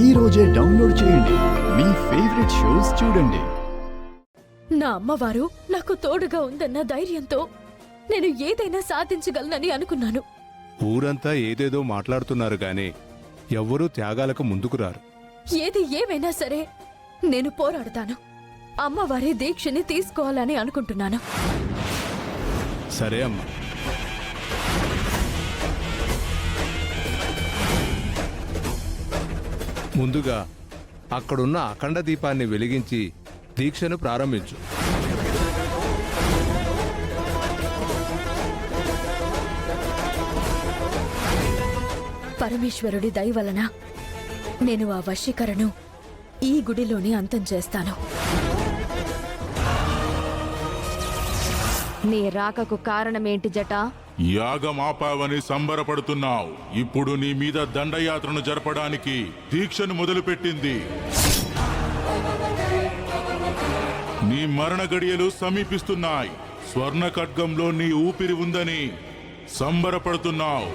ఈ రోజే డౌన్లోడ్ చేయండి. మీ ఫేవరెట్ షోస్ చూడండి. నా అమ్మవారు నాకు తోడుగా ఉందన్న ధైర్యంతో నేను ఏదైనా సాధించగలనని అనుకున్నాను. ఊరంతా ఏదేదో మాట్లాడుతున్నారు గాని ఎవ్వరూ త్యాగాలకు ముందుకు రారు. ఏది ఏమైనా సరే నేను పోరాడతాను. అమ్మవారి దీక్షని తీసుకోవాలని అనుకుంటున్నాను. సరే అమ్మా. ముందుగా అక్కడున్న అఖండ దీపాన్ని వెలిగించి దీక్షను ప్రారంభించు. పరమేశ్వరుడి దయ వలన నేను ఆ వశీకరణను ఈ గుడిలోనే అంతం చేస్తాను. నీ రాకకు కారణమేంటి జటా? యాగమాపావని సంబరపడుతున్నావు. ఇప్పుడు నీ మీద దండయాత్రను జరపడానికి దీక్షను మొదలుపెట్టింది. నీ మరణ గడియలు సమీపిస్తున్నాయి. స్వర్ణ ఖడ్గంలో నీ ఊపిరి ఉందని సంబరపడుతున్నావు.